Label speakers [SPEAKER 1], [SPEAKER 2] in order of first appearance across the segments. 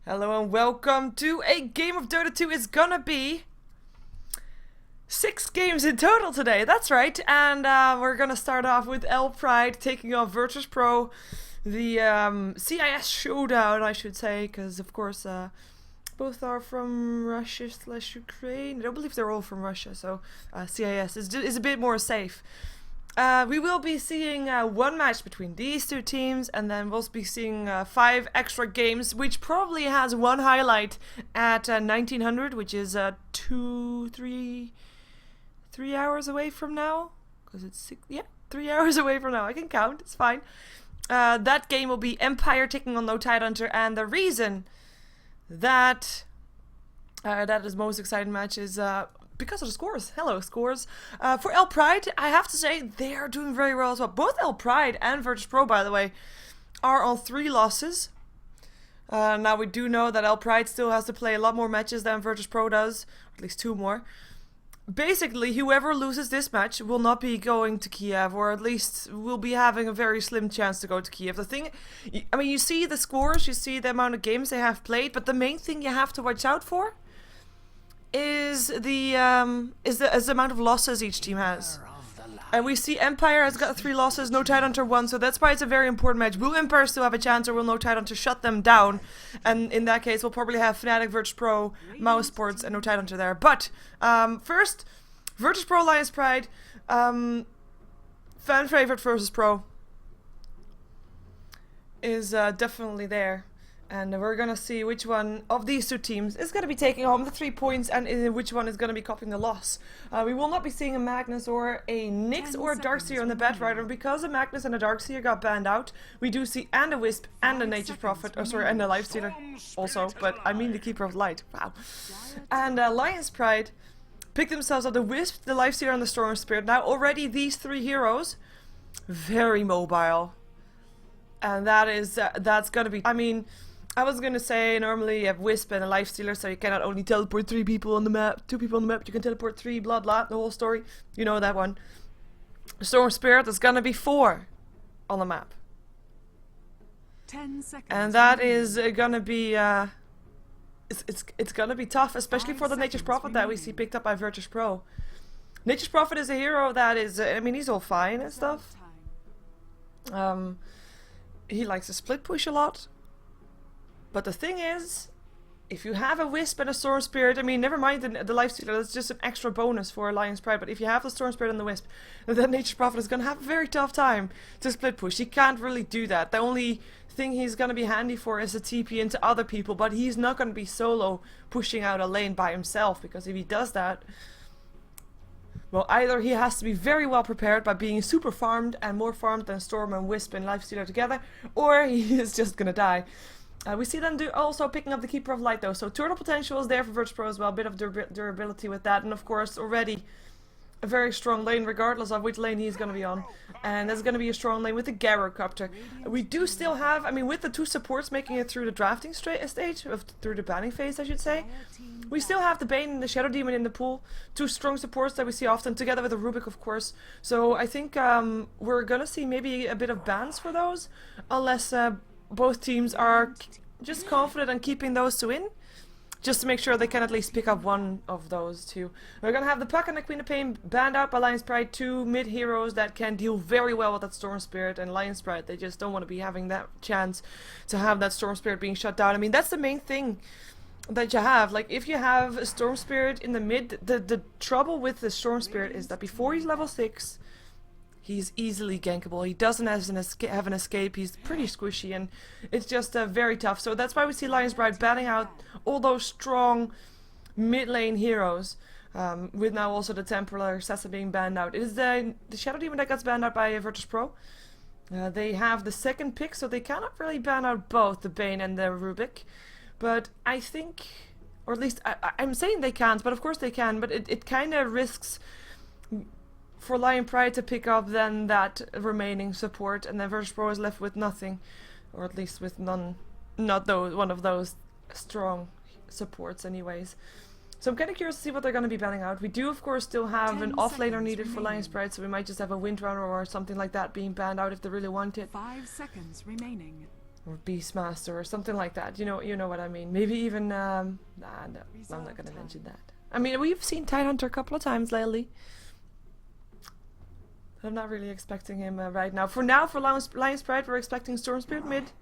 [SPEAKER 1] Hello and welcome to a game of Dota 2. It's gonna be 6 games in total today, that's right. And we're gonna start off with eL'Pride taking on virtus.pro. The CIS showdown, I should say, because of course both are from Russia/Ukraine. I don't believe they're all from Russia, so CIS is a bit more safe. We will be seeing one match between these two teams, and then we'll be seeing 5 extra games, which probably has one highlight at 1900, which is 3 hours away from now. Because it's 3 hours away from now. I can count, it's fine. That game will be Empire taking on No Tidehunter, and the reason that that is most exciting match is because of the scores. Hello, scores. For eL'Pride, I have to say, they are doing very well as well. Both eL'Pride and virtus.pro, by the way, are on 3 losses. Now, we do know that eL'Pride still has to play a lot more matches than virtus.pro does. At least 2 more. Basically, whoever loses this match will not be going to Kiev, or at least will be having a very slim chance to go to Kiev. The thing, I mean, you see the scores, you see the amount of games they have played, but the main thing you have to watch out for is the amount of losses each team has. And we see Empire has got 3 losses, No Tidehunter 1, so that's why it's a very important match. Will Empire still have a chance, or will No Tidehunter shut them down? And in that case, we'll probably have Fnatic, virtus.pro, Mouse Sports, and No Tidehunter there. But first, virtus.pro, eL'Pride, fan favorite versus pro is definitely there. And we're gonna see which one of these two teams is gonna be taking home the 3 points, and which one is gonna be copying the loss. We will not be seeing a Magnus or a Nyx or a Darkseer on the Batrider, because a Magnus and a Darkseer got banned out. We do see and a Wisp and a Nature's Prophet, or sorry, and a Lifestealer also, but I mean the Keeper of Light. Wow. And eL'Pride picked themselves up the Wisp, the Lifestealer, and the Storm Spirit. Now already these 3 heroes very mobile, and that's gonna be. I mean, I was gonna say normally you have Wisp and a Lifestealer, so you cannot only teleport 3 people on the map, 2 people on the map, you can teleport 3, blah blah, the whole story. You know that one. Storm Spirit is gonna be 4 on the map.
[SPEAKER 2] 10 seconds.
[SPEAKER 1] And that is gonna be it's gonna be tough, especially for the Nature's Prophet that we see picked up by virtus.pro. Nature's Prophet is a hero that is, I mean, he's all fine and stuff. He likes to split push a lot. But the thing is, if you have a Wisp and a Storm Spirit, I mean, never mind the Lifestealer, that's just an extra bonus for eL'Pride, but if you have the Storm Spirit and the Wisp, then Nature's Prophet is going to have a very tough time to split push. He can't really do that. The only thing he's going to be handy for is a TP into other people, but he's not going to be solo pushing out a lane by himself, because if he does that, well, either he has to be very well prepared by being super farmed and more farmed than Storm and Wisp and Lifestealer together, or he is just going to die. We see them also picking up the Keeper of Light though, so turtle potential is there for virtus.pro as well, a bit of durability with that, and of course already a very strong lane regardless of which lane he's going to be on. And there's going to be a strong lane with the Gyrocopter. We do still have, I mean, with the 2 supports making it through the drafting stage, through the banning phase I should say, we still have the Bane and the Shadow Demon in the pool, 2 strong supports that we see often, together with the Rubik of course. So I think we're going to see maybe a bit of bans for those, unless both teams are just confident on keeping those 2 in, just to make sure they can at least pick up one of those 2. We're gonna have the Puck and the Queen of Pain banned out by eL'Pride, 2 mid heroes that can deal very well with that Storm Spirit, and eL'Pride, they just don't want to be having that chance to have that Storm Spirit being shut down. I mean, that's the main thing that you have. Like, if you have a Storm Spirit in the mid, the trouble with the Storm Spirit is that before he's level 6, he's easily gankable. He doesn't have an escape. He's pretty squishy, and it's just very tough. So that's why we see eL'Pride banning out all those strong mid lane heroes. With now also the Templar Sessa being banned out. It is the Shadow Demon that gets banned out by virtus.pro. They have the 2nd pick, so they cannot really ban out both the Bane and the Rubik. But I think, or at least I'm saying they can't, but of course they can. But it kind of risks for eL'Pride to pick up then that remaining support, and then virtus.pro is left with nothing, or at least with none, not one of those strong supports anyways. So I'm kind of curious to see what they're going to be banning out. We do of course still have an offlaner needed for eL'Pride, so we might just have a Windrunner or something like that being banned out if they really want it.
[SPEAKER 2] 5 seconds remaining.
[SPEAKER 1] or Beastmaster or something like that. You know what I mean. Maybe even nah, no, I'm not gonna mention that. I mean, we've seen Tidehunter a couple of times lately. I'm not really expecting him right now. For now, for Lion's Pride, we're expecting Storm Spirit mid.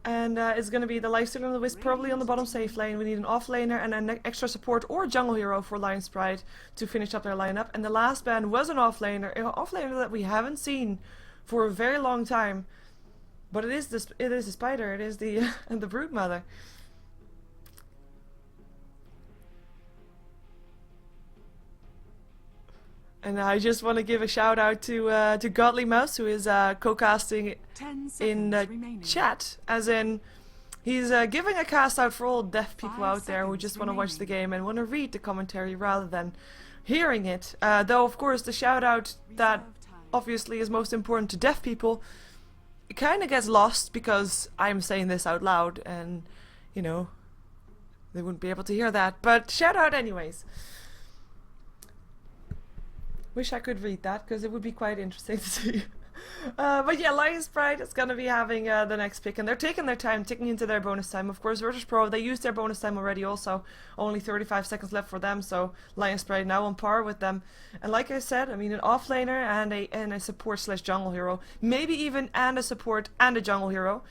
[SPEAKER 1] And it's going to be the Lifestealer and the Wisp probably on the bottom safe lane. We need an offlaner and an extra support or jungle hero for Lion's Pride to finish up their lineup. And the last ban was an offlaner that we haven't seen for a very long time. But it is the spider. It is the the broodmother. And I just want to give a shout out to Godly Mouse, who is co-casting in the chat, as in he's giving a cast out for all deaf people out there who just want to watch the game and want to read the commentary rather than hearing it. Though of course the shout out that obviously is most important to deaf people, it kind of gets lost because I'm saying this out loud and, you know, they wouldn't be able to hear that. But shout out anyways. Wish I could read that because it would be quite interesting to see. But yeah, Lion's Pride is going to be having the next pick, and they're taking their time, ticking into their bonus time. Of course, virtus.pro, they used their bonus time already also. Only 35 seconds left for them, so Lion's Pride now on par with them. And like I said, I mean, an offlaner and a support slash jungle hero. Maybe even and a support and a jungle hero.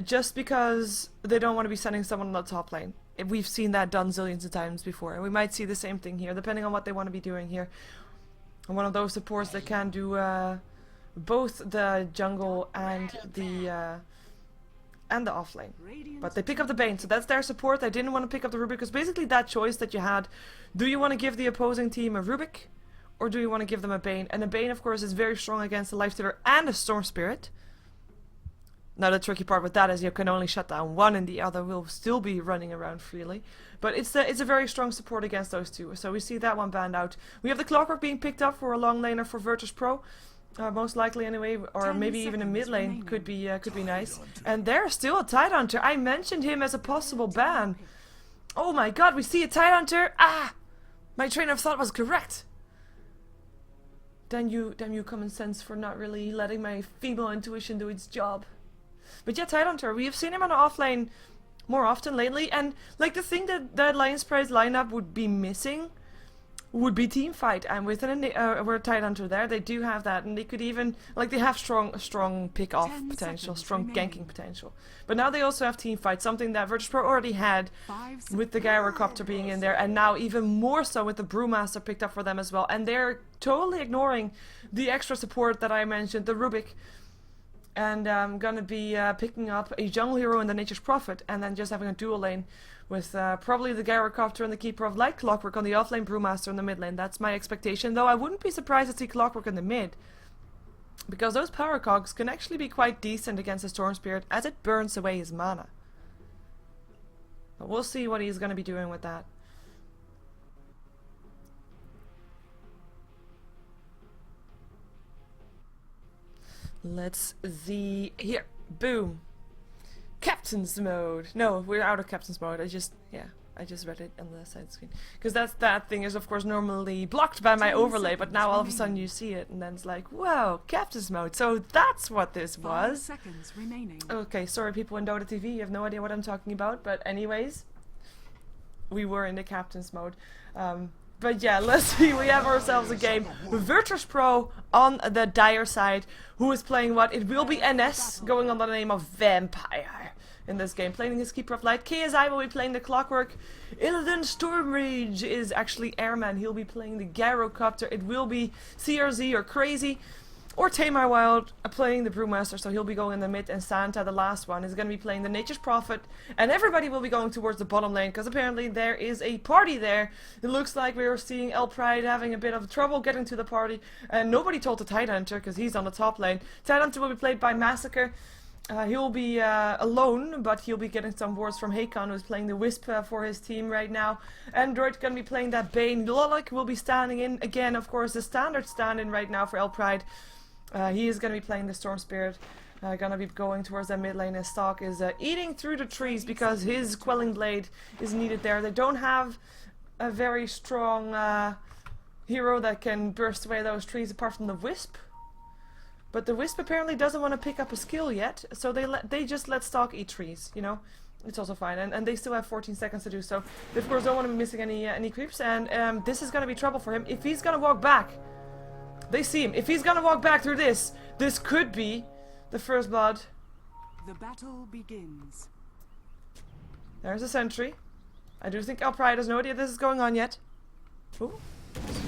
[SPEAKER 1] Just because they don't want to be sending someone on the top lane. We've seen that done zillions of times before. And we might see the same thing here, depending on what they want to be doing here. One of those supports that can do both the jungle and the offlane. But they pick up the Bane, so that's their support. They didn't want to pick up the Rubik, because basically that choice that you had, do you want to give the opposing team a Rubik, or do you want to give them a Bane? And the Bane, of course, is very strong against the Lifestealer and the Storm Spirit. Now the tricky part with that is you can only shut down one and the other will still be running around freely. But it's a very strong support against those two. So we see that one banned out. We have the Clockwork being picked up for a long laner for virtus.pro. Most likely anyway, or maybe even a mid lane could be nice. And there's still a Tidehunter. I mentioned him as a possible ban. Oh my god, we see a Tidehunter. Ah! My train of thought was correct. Damn you common sense for not really letting my female intuition do its job. But yeah, Tidehunter, we have seen him on the offlane more often lately, and like the thing that Lion's Pride's lineup would be missing would be team fight, and with a Tidehunter there, they do have that, and they could even, like, they have strong pick off potential, strong ganking potential. But now they also have team fight, something that virtus.pro already had with the Gyrocopter being in there, and now even more so with the Brewmaster picked up for them as well, and they're totally ignoring the extra support that I mentioned, the Rubik. And I'm gonna be picking up a jungle hero in the Nature's Prophet, and then just having a dual lane with probably the Gyrocopter and the Keeper of Light Clockwork on the offlane, Brewmaster in the mid lane. That's my expectation, though I wouldn't be surprised to see Clockwork in the mid, because those power cogs can actually be quite decent against the Storm Spirit as it burns away his mana. But we'll see what he's gonna be doing with that. Let's see here. Boom. Captain's mode. No, we're out of captain's mode. I just read it on the side screen. Because that thing is of course normally blocked by my overlay, but now all of a sudden you see it and then it's like, wow, captain's mode. So that's what this was.
[SPEAKER 2] 5 seconds remaining.
[SPEAKER 1] Okay, sorry people in Dota TV, you have no idea what I'm talking about, but anyways, we were in the captain's mode. But yeah, let's see, we have ourselves a game. virtus.pro on the dire side. Who is playing what? It will be NS, going on the name of Vampire in this game, playing his Keeper of Light. KSI will be playing the Clockwork. Illidan Stormrage is actually Airman. He'll be playing the Gyrocopter. It will be CRZ or Crazy. Or Tamar Wild playing the Brewmaster, so he'll be going in the mid, and Santa, the last one, is going to be playing the Nature's Prophet, and everybody will be going towards the bottom lane, because apparently there is a party there. It looks like we are seeing eL'Pride having a bit of trouble getting to the party, and nobody told the Tidehunter, because he's on the top lane. Tidehunter will be played by Massacre. He'll be alone, but he'll be getting some wards from Hakon, who's playing the Wisp for his team right now. Android gonna be playing that Bane. Lolok will be standing in, again, of course, the standard stand-in right now for eL'Pride. He is going to be playing the Storm Spirit, gonna be going towards that mid lane. His Stalk is eating through the trees because his Quelling Blade is needed there. They don't have a very strong hero that can burst away those trees apart from the Wisp. But the Wisp apparently doesn't want to pick up a skill yet, so they just let Stalk eat trees, you know? It's also fine, and they still have 14 seconds to do so. They of course don't want to be missing any creeps, and this is going to be trouble for him. If he's going to walk back, they see him. If he's going to walk back through this could be the first blood.
[SPEAKER 2] The battle begins.
[SPEAKER 1] There's a sentry. I do think eL'Pride has no idea this is going on yet. Ooh.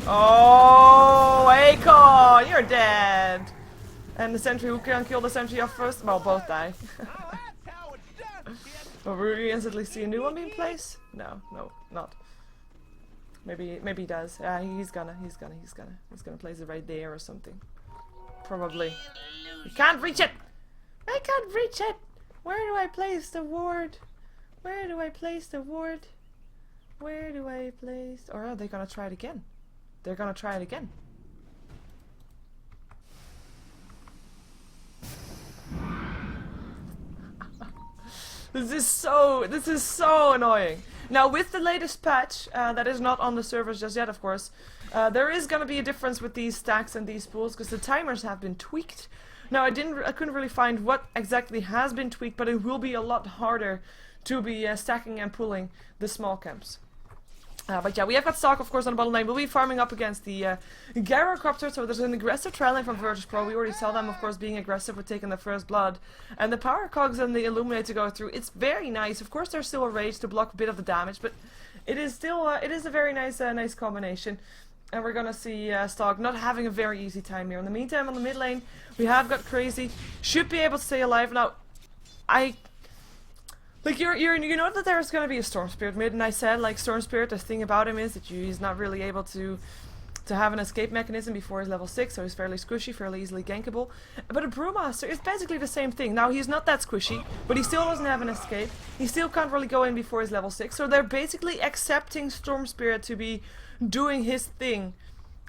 [SPEAKER 1] Oh, Akon, you're dead. And the sentry who can kill the sentry off first, well, both die. Will we instantly see a new one being placed? No, not. Maybe he does. He's gonna place it right there or something. Probably. You can't reach it! I can't reach it! Where do I place the ward? Where do I place the ward? Where do I place... Or are they gonna try it again? They're gonna try it again. This is so annoying. Now with the latest patch, that is not on the servers just yet, of course, there is gonna be a difference with these stacks and these pools because the timers have been tweaked. Now I couldn't really find what exactly has been tweaked, but it will be a lot harder to be stacking and pulling the small camps. But yeah, we have got Stalk, of course, on the bottom lane. We'll be farming up against the Gyrocopter, so there's an aggressive trial lane from virtus.pro. We already saw them, of course, being aggressive with taking the first blood. And the power cogs and the illuminate to go through. It's very nice. Of course, there's still a rage to block a bit of the damage, but it is still it is a very nice nice combination. And we're gonna see Stalk not having a very easy time here. In the meantime, on the mid lane, we have got Crazy. Should be able to stay alive. Now, like, you know that there's gonna be a Storm Spirit mid, and I said, like, Storm Spirit, the thing about him is that he's not really able to have an escape mechanism before he's level 6, so he's fairly squishy, fairly easily gankable. But a Brewmaster is basically the same thing. Now, he's not that squishy, but he still doesn't have an escape. He still can't really go in before he's level 6, so they're basically accepting Storm Spirit to be doing his thing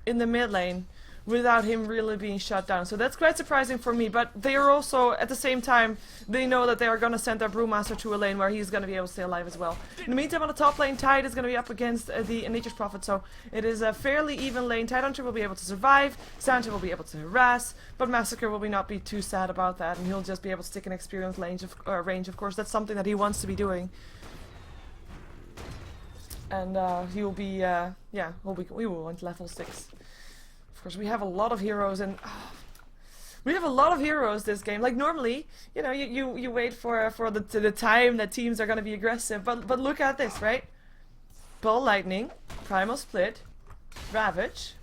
[SPEAKER 1] in the mid lane without him really being shut down. So that's quite surprising for me, but they are also, at the same time, they know that they are going to send their Brewmaster to a lane where he's going to be able to stay alive as well. In the meantime, on the top lane, Tide is going to be up against the Nature's Prophet, so it is a fairly even lane. Tidehunter will be able to survive, Santa will be able to harass, but Massacre will not be too sad about that, and he'll just be able to stick an experience range, of course. That's something that he wants to be doing. And he will be, yeah, we will want level 6. Of course, we have a lot of heroes, and we have a lot of heroes this game. Like normally, you know, you wait for the time that teams are gonna be aggressive. But look at this, right? Ball Lightning, Primal Split, Ravage,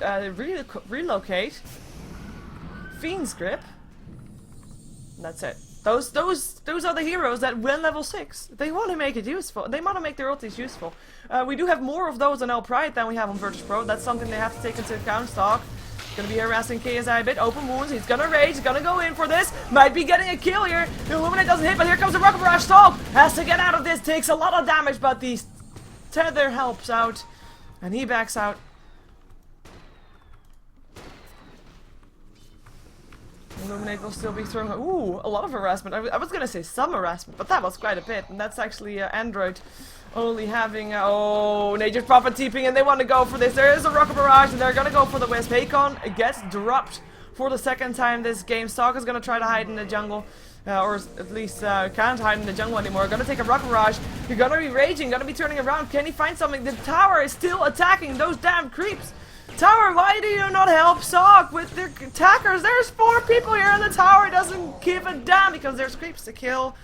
[SPEAKER 1] Relocate, Fiend's Grip. And that's it. Those are the heroes that when level 6, they want to make it useful. They want to make their ultis useful. We do have more of those on eL'Pride than we have on virtus.pro. That's something they have to take into account. Stalk gonna be harassing KSI a bit. Open wounds. He's gonna rage. He's gonna go in for this. Might be getting a kill here. The Illuminate doesn't hit, but here comes the Rocket Barrage. Stalk has to get out of this. Takes a lot of damage, but the Tether helps out, and he backs out. Illuminate will still be throwing. Ooh, a lot of harassment. I was gonna say some harassment, but that was quite a bit. And that's actually Android only having. Oh, Nature's Prophet TPing, and they want to go for this. There is a Rocket Barrage, and they're gonna go for the Wisp. Akon gets dropped for the second time this game. Stalk is gonna try to hide in the jungle. Or at least can't hide in the jungle anymore. Gonna take a Rocket Barrage. You're gonna be raging, gonna be turning around. Can he find something? The tower is still attacking those damn creeps. Tower, why do you not help Stalk with their attackers? There's 4 people here and the tower doesn't give a damn because there's creeps to kill.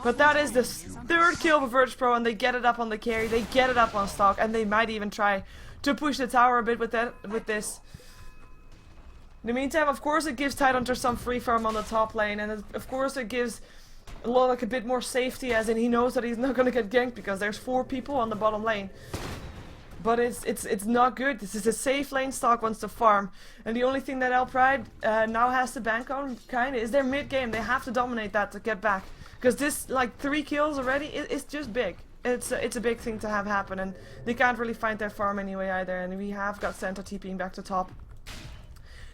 [SPEAKER 1] But that is the 3rd kill for virtus.pro, and they get it up on the carry, they get it up on Stalk, and they might even try to push the tower a bit with this. In the meantime, of course, it gives Tidehunter some free farm on the top lane, and of course it gives Lolak a bit more safety, as in he knows that he's not going to get ganked because there's 4 people on the bottom lane. But it's not good. This is a safe lane Stalk wants to farm. And the only thing that eL'Pride now has to bank on, kinda, is their mid game. They have to dominate that to get back. Because this, like, 3 kills already, it's just big. It's a big thing to have happen. And they can't really find their farm anyway either. And we have got Santa TPing back to top.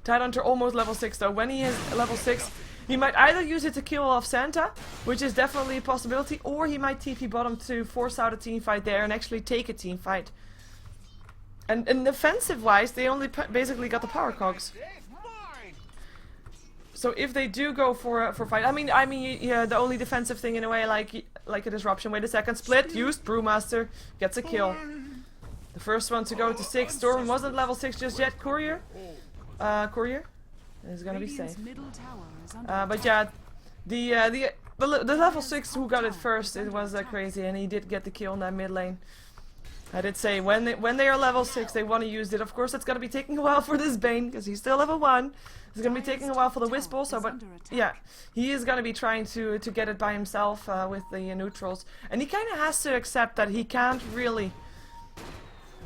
[SPEAKER 1] Tidehunter almost level 6 though. When he is level 6, he might either use it to kill off Santa, which is definitely a possibility, or he might TP bottom to force out a team fight there and actually take a team fight. And defensive-wise, they only basically got the power cogs. So if they do go for fight, I mean, yeah, the only defensive thing in a way, like a disruption. Wait a second, split used. Brewmaster gets a kill. The first one to go to 6. Storm wasn't level 6 just yet. Courier is gonna be safe. But yeah, the level 6 who got it first, it was crazy, and he did get the kill in that mid lane. I did say when they are level 6, they want to use it. Of course, it's gonna be taking a while for this Bane because he's still level 1. It's gonna be taking a while for the Wisp also, but yeah, he is gonna be trying to get it by himself with the neutrals, and he kind of has to accept that he can't really.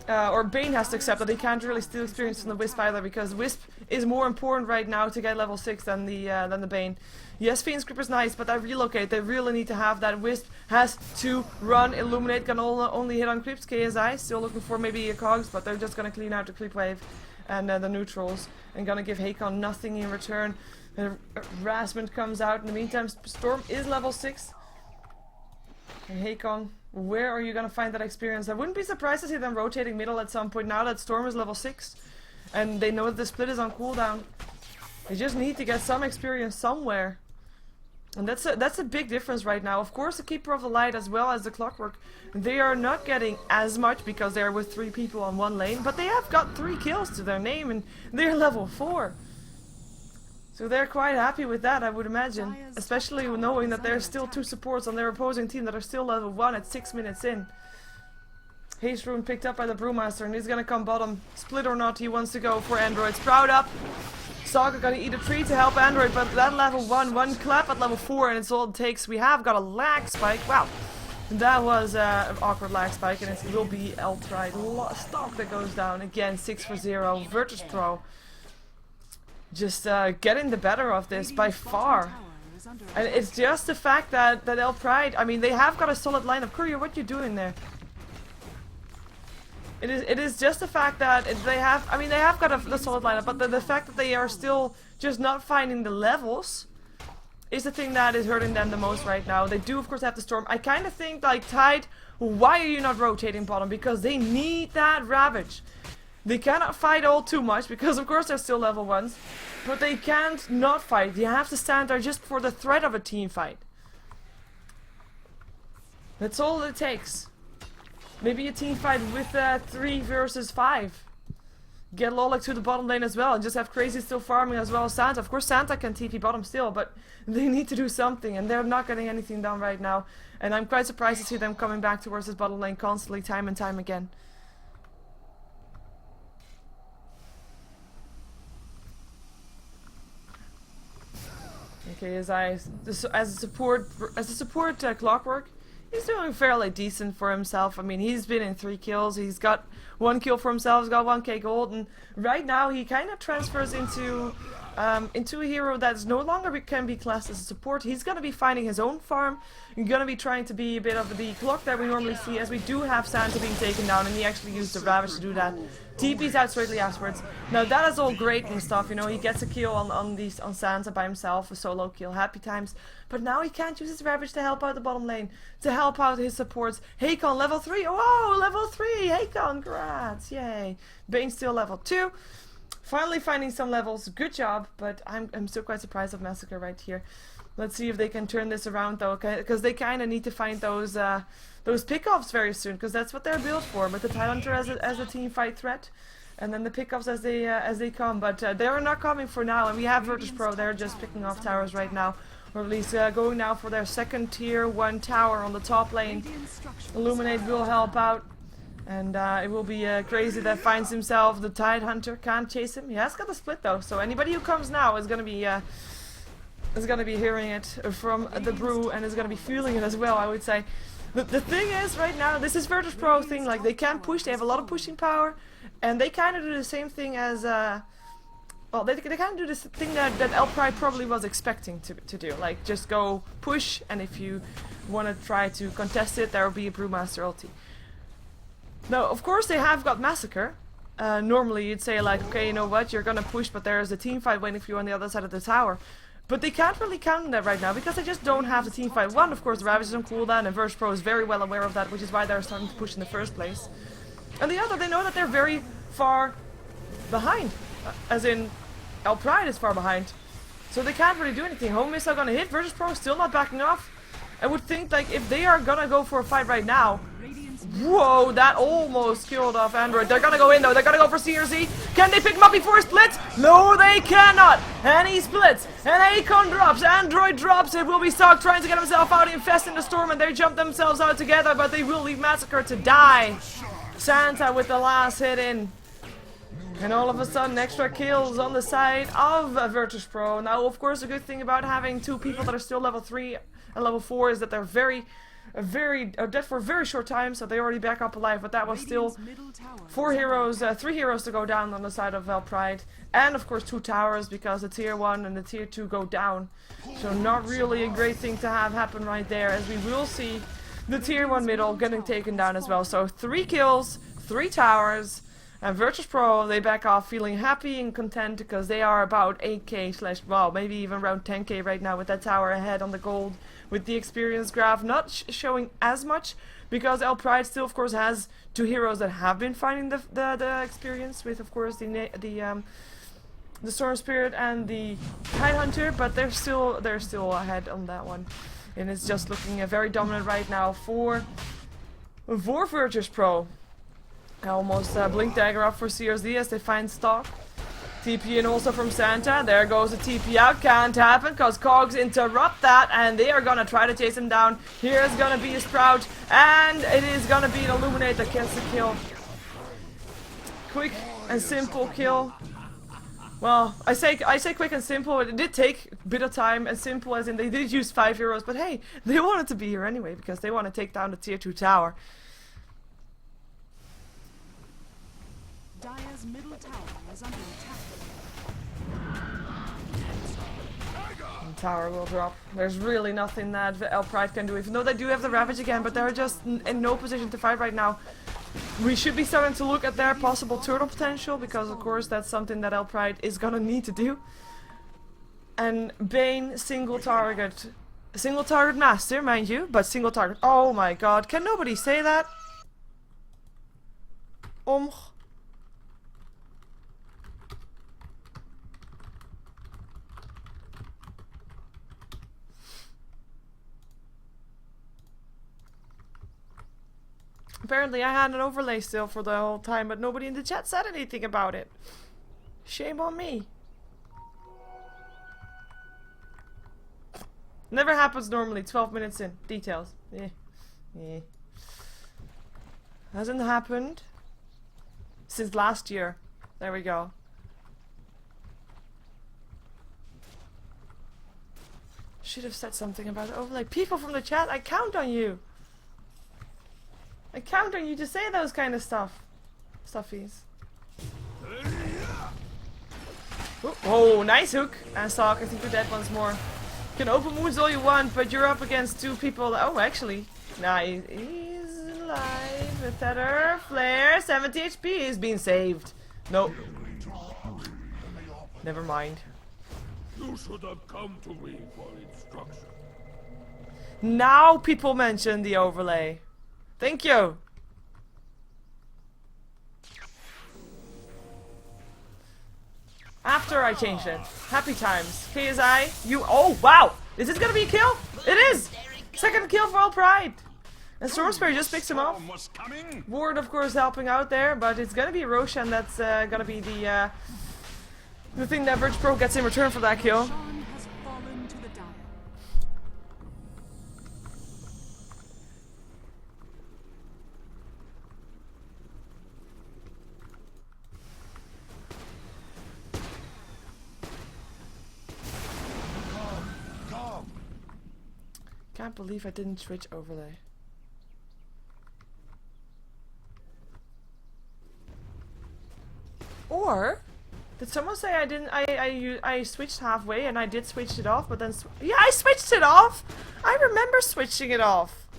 [SPEAKER 1] Or Bane has to accept that he can't really steal experience from the Wisp either, because Wisp is more important right now to get level 6 than the Bane. Yes, Fiend's Grip is nice, but that relocate, they really need to have that. Wisp has to run, Illuminate, can only hit on creeps. KSI still looking for maybe a cogs, but they're just gonna clean out the creep wave and the neutrals, and gonna give Hakon nothing in return. Harassment comes out. In the meantime, Storm is level 6. And Hakon, where are you gonna find that experience? I wouldn't be surprised to see them rotating middle at some point now that Storm is level 6. And they know that the split is on cooldown. They just need to get some experience somewhere. And that's a big difference right now. Of course, the Keeper of the Light as well as the Clockwork, they are not getting as much because they're with 3 people on 1 lane, but they have got 3 kills to their name and they're level 4. So they're quite happy with that, I would imagine. Especially knowing that there's still 2 supports on their opposing team that are still level 1 at 6 minutes in. Haste Rune picked up by the Brewmaster, and he's gonna come bottom. Split or not, he wants to go for Android. Sprout up! Saga gonna eat a tree to help Android, but that level 1 clap at level 4, and it's all it takes. We have got a lag spike. Wow. That was an awkward lag spike, and it will be eL'Pride. Stock that goes down. Again, 6 for 0. virtus.pro. Just getting the better of this by far. And it's just the fact that eL'Pride, I mean, they have got a solid lineup. Courier, what you doing there? It is just the fact that they have, I mean, they have got a solid lineup, but the fact that they are still just not finding the levels is the thing that is hurting them the most right now. They do, of course, have the Storm. I kind of think, like, Tide, why are you not rotating bottom? Because they need that Ravage. They cannot fight all too much, because, of course, they're still level 1s. But they can't not fight. You have to stand there just for the threat of a team fight. That's all it takes. Maybe a team fight with 3 versus 5. Get Lolek to the bottom lane as well, and just have Crazy still farming as well as Santa. Of course, Santa can TP bottom still, but they need to do something, and they're not getting anything done right now. And I'm quite surprised to see them coming back towards this bottom lane constantly, time and time again. Okay, as a support Clockwork, he's doing fairly decent for himself. I mean, he's been in 3 kills. He's got 1 kill for himself. He's got 1k gold, and right now he kind of transfers into a hero that's no longer can be classed as a support. He's gonna be finding his own farm. He's gonna be trying to be a bit of the clock that we normally see, as we do have Santa being taken down, and he actually used the Ravage to do that. TP's out straightly afterwards. Now that is all great and stuff, you know, he gets a kill on Santa by himself, a solo kill, happy times. But now he can't use his Ravage to help out the bottom lane, to help out his supports. Hakon level 3, oh, level 3, Hakon, congrats, yay. Bane still level 2. Finally finding some levels, good job, but I'm still quite surprised of Massacre right here. Let's see if they can turn this around though, because they kind of need to find those pickoffs very soon, because that's what they're built for. But the Tidehunter as a team fight threat, and then the pickoffs as they come. But they are not coming for now, and we have virtus.pro. They're just picking off towers right now, or at least going now for their second tier 1 tower on the top lane. Illuminate will help out. And it will be Crazy that finds himself. The Tidehunter can't chase him. He has got the split though, so anybody who comes now is gonna be hearing it from the brew, and is gonna be feeling it as well, I would say. The thing is, right now, this is virtus.pro thing. Like, they can push. They have a lot of pushing power, and they kind of do the same thing as well, they kind of do this thing that eL'Pride probably was expecting to do. Like, just go push, and if you want to try to contest it, there will be a Brewmaster ulti. Now, of course, they have got Massacre. Normally, you'd say, like, okay, you know what, you're gonna push, but there's a team fight waiting for you on the other side of the tower. But they can't really count on that right now, because they just don't have the team fight. One, of course, the Ravage is on cooldown, and virtus.pro is very well aware of that, which is why they're starting to push in the first place. And the other, they know that they're very far behind. As in, eL'Pride is far behind. So they can't really do anything. Home missile gonna hit. virtus.pro still not backing off. I would think like if they are gonna go for a fight right now. Whoa, that almost killed off Android. They're gonna go in though. They're gonna go for CRZ. Can they pick him up before he splits? No, they cannot. And he splits. And Akon drops. Android drops. It will be Stark trying to get himself out, infesting the storm, and they jump themselves out together, but they will leave Massacre to die. Santa with the last hit in. And all of a sudden, extra kills on the side of virtus.pro. Now, of course, the good thing about having two people that are still level 3 and level 4 is that they're dead for a very short time, so they already back up alive. But that was still 3 heroes to go down on the side of eL'Pride, and of course 2 towers because the tier 1 and the tier 2 go down. So not really a great thing to have happen right there, as we will see the tier 1 middle getting taken down as well. So 3 kills, 3 towers. And virtus.pro, they back off feeling happy and content because they are about 8k / well, maybe even around 10k right now with that tower ahead on the gold, with the experience graph not showing as much because eL'Pride still of course has 2 heroes that have been finding the experience with of course the Storm Spirit and the Tidehunter, but they're still ahead on that one. And it's just looking very dominant right now for virtus.pro. I almost blink dagger up for CRZ as they find stock. TP in also from Santa. There goes the TP out. Can't happen because Cogs interrupt that, and they are gonna try to chase him down. Here's gonna be a Sprout, and it is gonna be an Illuminate that gets the kill. Quick and simple kill. Well, I say quick and simple, but it did take a bit of time, and simple as in they did use 5 heroes, but hey, they wanted to be here anyway because they want to take down the tier 2 tower.
[SPEAKER 2] Dire's middle tower is under attack.
[SPEAKER 1] And tower will drop. There's really nothing that eL'Pride can do, even though they do have the Ravage again, but they're just in no position to fight right now. We should be starting to look at their possible turtle potential, because of course that's something that eL'Pride is gonna need to do. And Bane, single target master, mind you, but single target. Oh my god, can nobody say that? Apparently I had an overlay still for the whole time, but nobody in the chat said anything about it. Shame on me. Never happens normally, 12 minutes in. Details. Yeah. Hasn't happened since last year. There we go. Should have said something about the overlay. People from the chat, I count on you. I count on you to say those kind of stuffies. Oh, nice hook. And Stark, I think you're dead once more. You can open wounds all you want, but you're up against 2 people. Oh, actually. Nah, he's alive. A tether, flare, 70 HP is being saved. Nope. Never mind.
[SPEAKER 3] You should have come to me for instruction.
[SPEAKER 1] Now people mention the overlay. Thank you. After I changed it. Happy times. KSI, you. Oh, wow. Is this gonna be a kill? It is. Second kill for eL'Pride. And Storm Spirit just picks him up. Ward, of course, helping out there, but it's gonna be Roshan that's gonna be the thing that virtus.pro gets in return for that kill. Can't believe I didn't switch overlay. Or did someone say I didn't? I switched halfway and I did switch it off, but then yeah, I switched it off. I remember switching it off.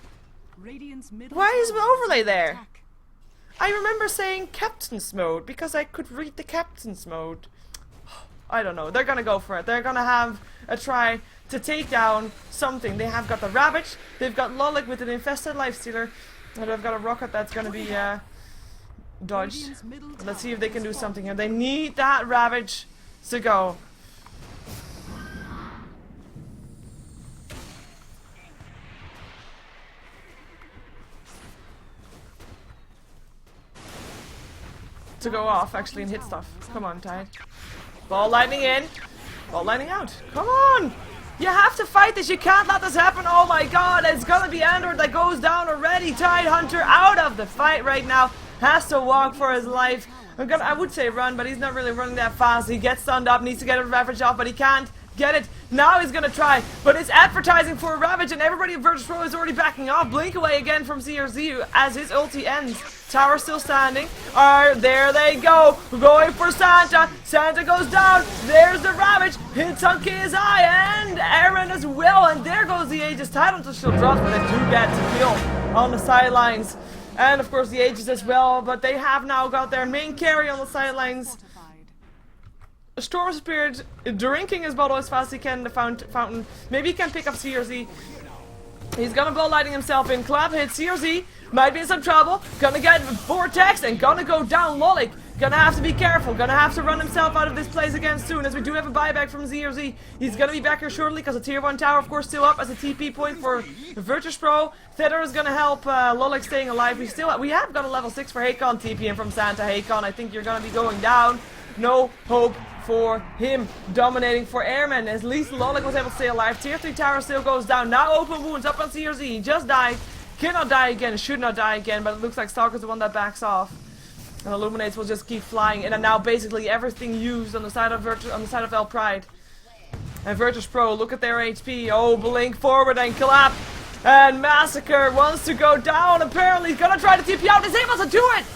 [SPEAKER 1] Why is the overlay there? I remember saying captain's mode because I could read the captain's mode. I don't know. They're gonna go for it. They're gonna have a try to take down something. They have got the Ravage. They've got Lolik with an infested lifestealer. And they've got a rocket that's gonna be dodged. Let's see if they can do something here. They need that Ravage to go. to go off actually and hit stuff. Come on, Tide. Ball lightning in. Ball lightning out. Come on! You have to fight this. You can't let this happen. Oh my god, it's gonna be Andor that goes down already. Tide Hunter out of the fight right now. Has to walk for his life. I would say run, but he's not really running that fast. He gets stunned up, needs to get a Ravage off, but he can't get it. Now he's gonna try, but it's advertising for a Ravage, and everybody at virtus.pro is already backing off. Blink away again from ZRZ as his ulti ends. Tower still standing. Alright, there they go. Going for Santa. Santa goes down. There's the Ravage. Hits on KSI and Aaron as well. And there goes the Aegis. Title until she'll drop, but they do get to kill on the sidelines. And of course the Aegis as well, but they have now got their main carry on the sidelines. Storm Spirit drinking his bottle as fast as he can in the fountain. Maybe he can pick up CRZ. He's gonna ball lighting himself in. Clap hits CRZ. Might be in some trouble. Gonna get Vortex and gonna go down Lolik. Gonna have to be careful. Gonna have to run himself out of this place again soon, as we do have a buyback from ZRZ. He's gonna be back here shortly because the tier 1 tower, of course, still up as a TP point for virtus.pro. Thedder is gonna help Lolik staying alive. We have got a level 6 for Hakon TP in from Santa. Hakon, I think you're gonna be going down. No hope for him. Dominating for Airman. At least Lolik was able to stay alive. Tier 3 tower still goes down. Now open wounds up on CRZ. He just died. Cannot die again. Should not die again. But it looks like Stalker's the one that backs off. And Illuminates will just keep flying in, and now basically everything used on the side of eL'Pride. And virtus.pro, look at their HP. Oh, blink forward and clap. And Massacre wants to go down. Apparently, he's gonna try to TP out. He's able to do it.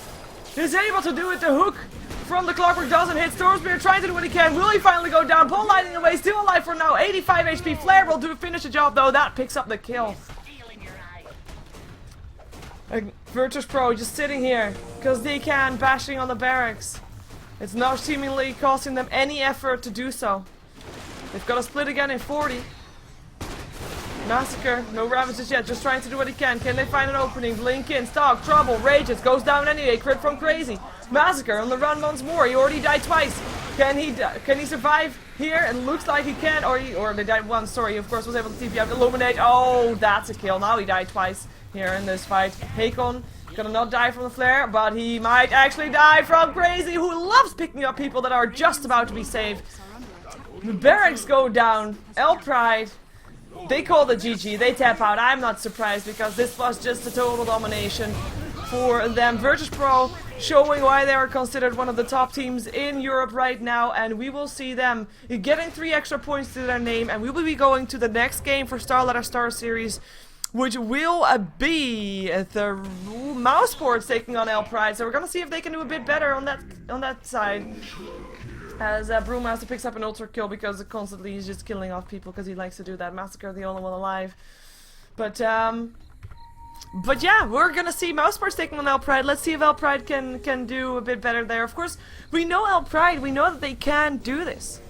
[SPEAKER 1] He's able to do it. The hook from the Clockwork doesn't hit. Storm Spirit trying to do what he can. Will he finally go down? Ball lighting away. Still alive for now. 85 HP. Flare will finish the job though. That picks up the kill. virtus.pro just sitting here because they can, bashing on the barracks. It's not seemingly costing them any effort to do so. They've got a split again in 40. Massacre, no Ravages yet, just trying to do what he can. Can they find an opening? Blink in, Stalk, Trouble, Rages, goes down anyway, crit from Crazy. Massacre on the run once more, he already died twice. Can he survive here? It looks like he can, or they died once, sorry, of course was able to TP out, Illuminate. Oh, that's a kill, now he died twice here in this fight. Hakon, gonna not die from the flare, but he might actually die from Crazy, who loves picking up people that are just about to be saved. The barracks go down, eL'Pride, they call the GG, they tap out. I'm not surprised because this was just a total domination for them. virtus.pro showing why they are considered one of the top teams in Europe right now, and we will see them getting 3 extra points to their name, and we will be going to the next game for StarLadder Star Series, which will be the Mousesports taking on eL'Pride. So we're gonna see if they can do a bit better on that side. As Brewmaster picks up an ultra kill because constantly he's just killing off people because he likes to do that. Massacre, the only one alive. But yeah, we're gonna see Mousesports taking on eL'Pride. Let's see if eL'Pride can do a bit better there. Of course, we know eL'Pride. We know that they can do this.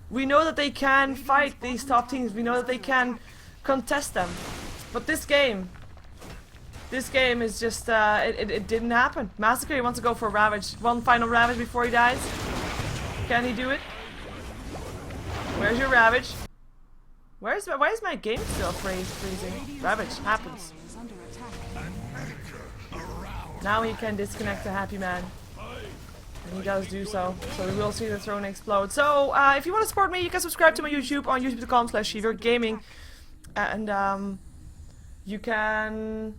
[SPEAKER 1] We know that they can fight these top teams. We know that they can contest them. But this game is just, it didn't happen. Massacre, he wants to go for a Ravage. One final Ravage before he dies. Can he do it? Where's your Ravage? Why is my game still freezing? Ravage happens. Now he can disconnect the Happy Man. And he does do so. So we will see the throne explode. So, if you want to support me, you can subscribe to my YouTube on youtube.com/SheeverGaming. And, you can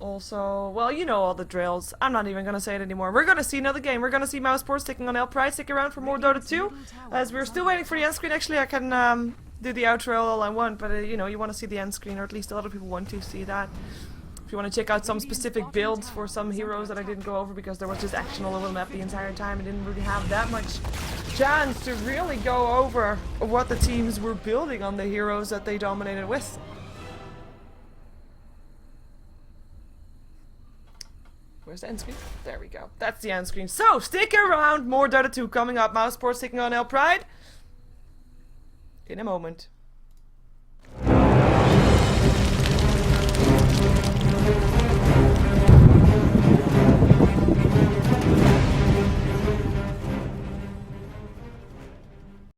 [SPEAKER 1] also, well, you know all the drills. I'm not even gonna say it anymore. We're gonna see another game. We're gonna see Mousesports taking on eL'Pride. Stick around for more Dota 2. As we're still waiting for the end screen. Actually, I can do the outro all I want, but you know, you want to see the end screen, or at least a lot of people want to see that. If you want to check out some specific builds for some heroes that I didn't go over because there was just action all over the map the entire time, I didn't really have that much chance to really go over what the teams were building on the heroes that they dominated with. Where's the end screen? There we go. That's the end screen. So, stick around. More Dota 2 coming up. Mousesports taking on eL'Pride in a moment.